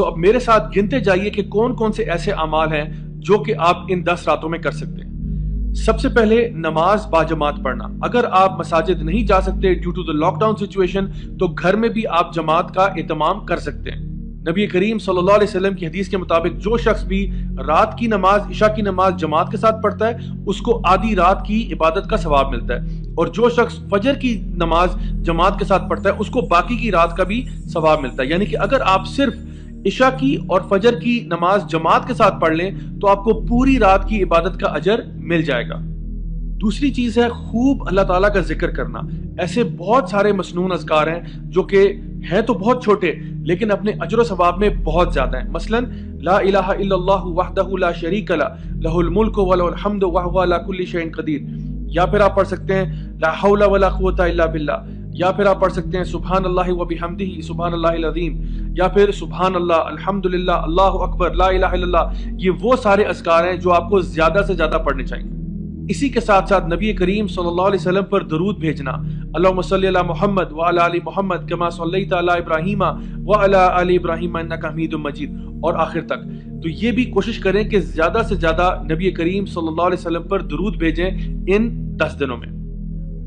اب میرے ساتھ گنتے جائیے کہ کون کون سے ایسے اعمال ہیں جو کہ آپ ان 10 راتوں میں کر سکتے ہیں۔ سب سے پہلے نماز باجماعت پڑھنا۔ اگر آپ مساجد نہیں جا سکتے due to the lockdown situation تو گھر میں بھی آپ جماعت کا اہتمام کر سکتے ہیں۔ نبی کریم صلی اللہ علیہ وسلم کی حدیث کے مطابق جو شخص بھی رات کی نماز عشاء کی نماز جماعت کے ساتھ پڑھتا ہے اس کو آدھی رات کی عبادت کا ثواب ملتا ہے، اور جو شخص فجر کی نماز جماعت کے ساتھ پڑھتا ہے اس کو باقی کی رات کا بھی ثواب ملتا ہے۔ یعنی کہ اگر آپ صرف عشاء کی اور فجر کی نماز جماعت کے ساتھ پڑھ لیں تو آپ کو پوری رات کی عبادت کا اجر مل جائے گا۔ دوسری چیز ہے خوب اللہ تعالیٰ کا ذکر کرنا۔ ایسے بہت سارے مسنون اذکار ہیں جو کہ ہیں تو بہت چھوٹے لیکن اپنے اجر و ثواب میں بہت زیادہ ہیں۔ مثلا لا الہ الا اللہ وحدہ لا شریک لہ لہ الملک ولہ الحمد وہو علی کل شیء قدیر، یا پھر آپ پڑھ سکتے ہیں لا حول ولا قوۃ الا باللہ، یا پھر آپ پڑھ سکتے ہیں سبحان اللہ وبحمدہ سبحان اللہ العظیم، یا پھر سبحان اللہ الحمدللہ اللہ اکبر لا الہ الا اللہ۔ یہ وہ سارے اذکار ہیں جو آپ کو زیادہ سے زیادہ پڑھنے چاہیے۔ اسی کے ساتھ ساتھ نبی کریم صلی اللہ علیہ وسلم پر درود بھیجنا، اللہم صلی علی محمد وعلی آل محمد کما صلیت علی ابراہیم وعلی آل ابراہیم انک حمید مجید، اور آخر تک۔ تو یہ بھی کوشش کریں کہ زیادہ سے زیادہ نبی کریم صلی اللہ علیہ وسلم پر درود بھیجیں ان 10 دنوں میں۔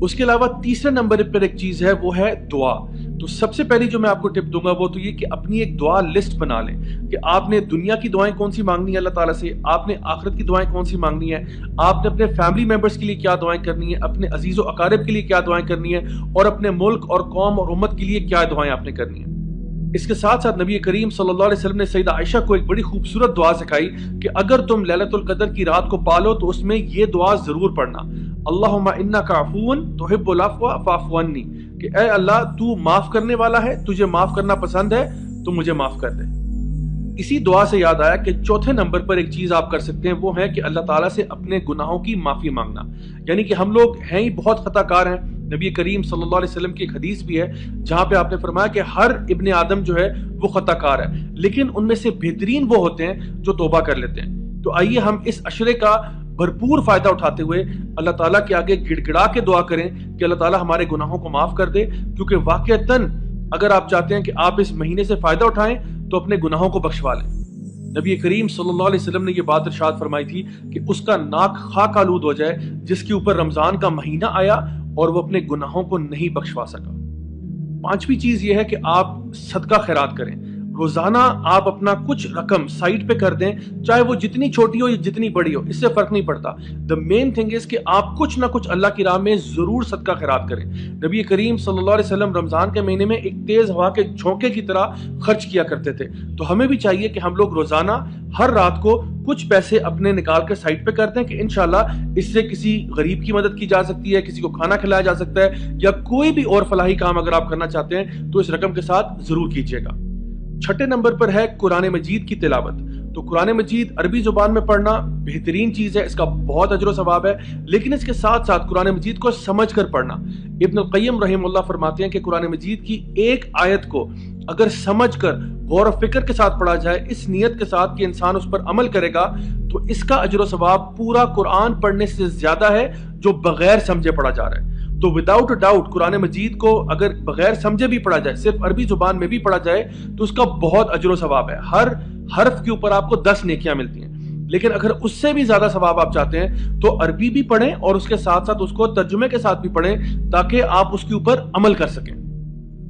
اس کے علاوہ تیسرے نمبر پر ایک چیز ہے، وہ ہے دعا۔ تو سب سے پہلی جو میں آپ کو ٹپ دوں گا وہ تو یہ کہ اپنی ایک دعا لسٹ بنا لیں کہ آپ نے دنیا کی دعائیں کون سی مانگنی ہے اللہ تعالیٰ سے، آپ نے آخرت کی دعائیں کون سی مانگنی ہے، آپ نے اپنے فیملی ممبرس کے لیے کیا دعائیں کرنی ہے، اپنے عزیز و اقارب کے لیے کیا دعائیں کرنی ہے، اور اپنے ملک اور قوم اور امت کے لیے کیا دعائیں آپ نے کرنی ہیں۔ اس کے ساتھ ساتھ نبی کریم صلی اللہ علیہ وسلم نے سیدہ عائشہ کو ایک بڑی خوبصورت دعا سکھائی کہ اگر تم لیلۃ القدر کی رات کو پالو تو اس میں یہ دعا ضرور پڑھنا، اللہم انک عفو تحب العفو فاعف عنی، کہ اے اللہ تو معاف کرنے والا ہے، تجھے معاف کرنا پسند ہے تو مجھے معاف کر دے۔ اسی دعا سے یاد آیا کہ چوتھے نمبر پر ایک چیز آپ کر سکتے ہیں، وہ ہے کہ اللہ تعالیٰ سے اپنے گناہوں کی معافی مانگنا۔ یعنی کہ ہم لوگ ہیں ہی بہت خطا کار ہیں۔ نبی کریم صلی اللہ علیہ وسلم کی ایک حدیث بھی ہے جہاں پہ آپ نے فرمایا کہ ہر ابن آدم جو ہے وہ خطا کار ہے، لیکن ان میں سے بہترین وہ ہوتے ہیں جو توبہ کر لیتے ہیں۔ تو آئیے ہم اس عشرے کا بھرپور فائدہ اٹھاتے ہوئے اللہ تعالیٰ کے آگے گڑ گڑا کے دعا کریں کہ اللہ تعالیٰ ہمارے گناہوں کو معاف کر دے، کیونکہ واقعتاً اگر آپ چاہتے ہیں کہ آپ اس مہینے سے فائدہ اٹھائیں تو اپنے گناہوں کو بخشوا لیں۔ نبی کریم صلی اللہ علیہ وسلم نے یہ بات ارشاد فرمائی تھی کہ اس کا ناک خاک آلود ہو جائے جس کے اوپر رمضان کا مہینہ آیا اور وہ اپنے گناہوں کو نہیں بخشوا سکا۔ پانچویں چیز یہ ہے کہ آپ صدقہ خیرات کریں۔ روزانہ آپ اپنا کچھ رقم سائٹ پہ کر دیں، چاہے وہ جتنی چھوٹی ہو یا جتنی بڑی ہو، اس سے فرق نہیں پڑتا۔ دا مین تھنگ از کہ آپ کچھ نہ کچھ اللہ کی راہ میں ضرور صدقہ خیرات کریں۔ نبی کریم صلی اللہ علیہ وسلم رمضان کے مہینے میں ایک تیز ہوا کے جھونکے کی طرح خرچ کیا کرتے تھے، تو ہمیں بھی چاہیے کہ ہم لوگ روزانہ ہر رات کو کچھ پیسے اپنے نکال کر سائٹ پہ کرتے ہیں کہ انشاءاللہ اس سے کسی غریب کی مدد کی جا سکتی ہے، کسی کو کھانا کھلایا جا سکتا ہے، یا کوئی بھی اور فلاحی کام اگر آپ کرنا چاہتے ہیں تو اس رقم کے ساتھ ضرور کیجیے گا۔ چھٹے نمبر پر ہے قرآن مجید کی تلاوت۔ تو قرآن مجید عربی زبان میں پڑھنا بہترین چیز ہے، اس کا بہت اجر و ثواب ہے، لیکن اس کے ساتھ ساتھ قرآن مجید کو سمجھ کر پڑھنا۔ ابن القیم رحمہ اللہ فرماتے ہیں کہ قرآن مجید کی ایک آیت کو اگر سمجھ کر غور و فکر کے ساتھ پڑھا جائے، اس نیت کے ساتھ کہ انسان اس پر عمل کرے گا، تو اس کا اجر و ثواب پورا قرآن پڑھنے سے زیادہ ہے جو بغیر سمجھے پڑھا جا رہا ہے۔ تو وداؤٹ ڈاؤٹ قرآن مجید کو اگر بغیر سمجھے بھی پڑھا جائے، صرف عربی زبان میں بھی پڑھا جائے، تو اس کا بہت اجر و ثواب ہے۔ ہر حرف کے اوپر آپ کو 10 نیکیاں ملتی ہیں۔ لیکن اگر اس سے بھی زیادہ ثواب آپ چاہتے ہیں تو عربی بھی پڑھیں اور اس کے ساتھ ساتھ اس کو ترجمے کے ساتھ بھی پڑھیں تاکہ آپ اس کے اوپر عمل کر سکیں۔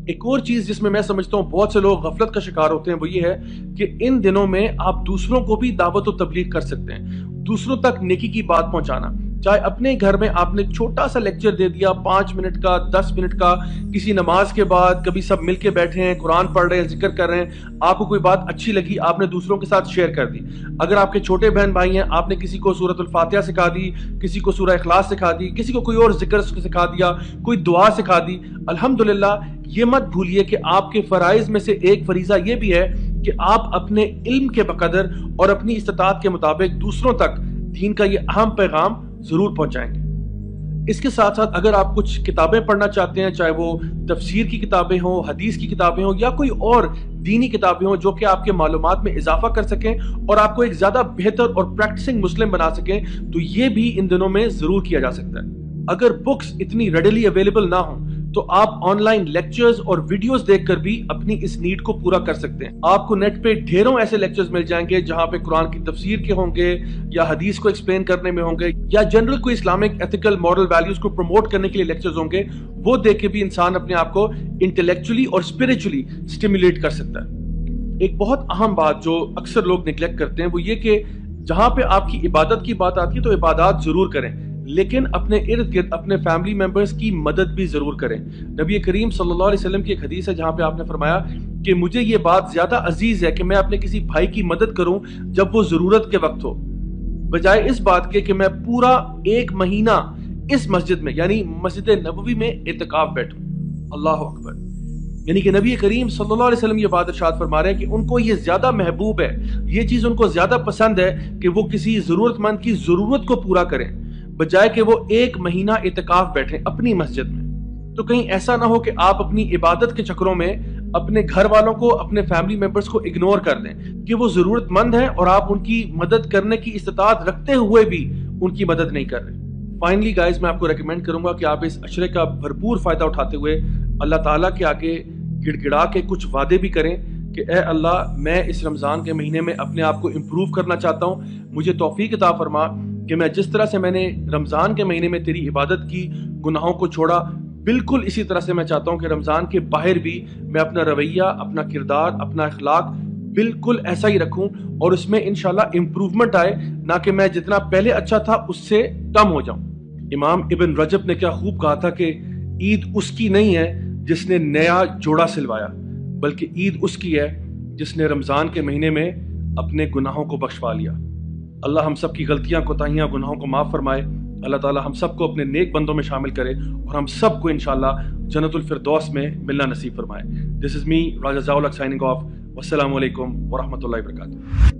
ایک اور چیز جس میں سمجھتا ہوں بہت سے لوگ غفلت کا شکار ہوتے ہیں وہ یہ ہے کہ ان دنوں میں آپ دوسروں کو بھی دعوت و تبلیغ کر سکتے ہیں، دوسروں تک نیکی کی بات پہنچانا۔ چاہے اپنے گھر میں آپ نے چھوٹا سا لیکچر دے دیا، 5 منٹ کا، 10 منٹ کا، کسی نماز کے بعد کبھی سب مل کے بیٹھے ہیں، قرآن پڑھ رہے ہیں، ذکر کر رہے ہیں، آپ کو کوئی بات اچھی لگی، آپ نے دوسروں کے ساتھ شیئر کر دی۔ اگر آپ کے چھوٹے بہن بھائی ہیں، آپ نے کسی کو سورۃ الفاتحہ سکھا دی، کسی کو سورہ اخلاص سکھا دی، کسی کو کوئی اور ذکر سکھا دیا، کوئی دعا سکھا دی، الحمدللہ۔ یہ مت بھولیے کہ آپ کے فرائض میں سے ایک فریضہ یہ بھی ہے کہ آپ اپنے علم کے بقدر اور اپنی استطاعت کے مطابق دوسروں تک دین کا یہ اہم پیغام ضرور پہنچائیں گے۔ اس کے ساتھ ساتھ اگر آپ کچھ کتابیں پڑھنا چاہتے ہیں، چاہے وہ تفسیر کی کتابیں ہوں، حدیث کی کتابیں ہوں، یا کوئی اور دینی کتابیں ہوں جو کہ آپ کے معلومات میں اضافہ کر سکیں اور آپ کو ایک زیادہ بہتر اور پریکٹسنگ مسلم بنا سکیں، تو یہ بھی ان دنوں میں ضرور کیا جا سکتا ہے۔ اگر بکس اتنی ریڈیلی اویلیبل نہ ہوں تو آپ آن لائن لیکچرز اور ویڈیوز دیکھ کر بھی اپنی اس نیڈ کو پورا کر سکتے ہیں. آپ کو نیٹ پہ ڈھیروں ایسے لیکچرز مل جائیں گے جہاں پہ قرآن کی تفسیر کے ہوں گے یا حدیث کو ایکسپلین کرنے میں ہوں گے یا جنرل کوئی اسلامک ایتھیکل مورل ویلیوز کو پروموٹ کرنے کے لیے لیکچرز ہوں گے. وہ دیکھ کے بھی انسان اپنے آپ کو انٹلیکچولی اور اسپرچولی اسٹیمولیٹ کر سکتا ہے. ایک بہت اہم بات جو اکثر لوگ نیگلیکٹ کرتے ہیں وہ یہ کہ جہاں پہ آپ کی عبادت کی بات آتی ہے تو عبادات ضرور کریں, لیکن اپنے ارد گرد اپنے فیملی ممبرز کی مدد بھی ضرور کریں. نبی کریم صلی اللہ علیہ وسلم کی ایک حدیث ہے جہاں پہ آپ نے فرمایا کہ مجھے یہ بات زیادہ عزیز ہے کہ میں اپنے کسی بھائی کی مدد کروں جب وہ ضرورت کے وقت ہو, بجائے اس بات کے کہ میں پورا 1 مہینہ اس مسجد میں یعنی مسجد نبوی میں اعتکاف بیٹھوں. اللہ اکبر. یعنی کہ نبی کریم صلی اللہ علیہ وسلم یہ بات ارشاد فرما رہے ہیں کہ ان کو یہ زیادہ محبوب ہے, یہ چیز ان کو زیادہ پسند ہے کہ وہ کسی ضرورت مند کی ضرورت کو پورا کریں بجائے کہ وہ 1 مہینہ اعتکاف بیٹھیں اپنی مسجد میں. تو کہیں ایسا نہ ہو کہ آپ اپنی عبادت کے چکروں میں اپنے گھر والوں کو, اپنے فیملی ممبرز کو اگنور کر دیں کہ وہ ضرورت مند ہیں اور آپ ان کی مدد کرنے کی استطاعت رکھتے ہوئے بھی ان کی مدد نہیں کر رہے. فائنلی گائز, میں آپ کو ریکمینڈ کروں گا کہ آپ اس عشرے کا بھرپور فائدہ اٹھاتے ہوئے اللہ تعالیٰ کے آگے گڑ گڑا کے کچھ وعدے بھی کریں کہ اے اللہ, میں اس رمضان کے مہینے میں اپنے آپ کو امپروو کرنا چاہتا ہوں, مجھے توفیق عطا فرما کہ میں جس طرح سے میں نے رمضان کے مہینے میں تیری عبادت کی, گناہوں کو چھوڑا, بالکل اسی طرح سے میں چاہتا ہوں کہ رمضان کے باہر بھی میں اپنا رویہ, اپنا کردار, اپنا اخلاق بالکل ایسا ہی رکھوں اور اس میں انشاءاللہ امپروومنٹ آئے, نہ کہ میں جتنا پہلے اچھا تھا اس سے کم ہو جاؤں. امام ابن رجب نے کیا خوب کہا تھا کہ عید اس کی نہیں ہے جس نے نیا جوڑا سلوایا, بلکہ عید اس کی ہے جس نے رمضان کے مہینے میں اپنے گناہوں کو بخشوا لیا. اللہ ہم سب کی غلطیاں, کوتاہیاں, گناہوں کو معاف فرمائے. اللہ تعالی ہم سب کو اپنے نیک بندوں میں شامل کرے اور ہم سب کو انشاءاللہ جنت الفردوس میں ملنا نصیب فرمائے. دس از می راجہ ضیاء الحق سائننگ آف. والسلام علیکم ورحمۃ اللہ وبرکاتہ.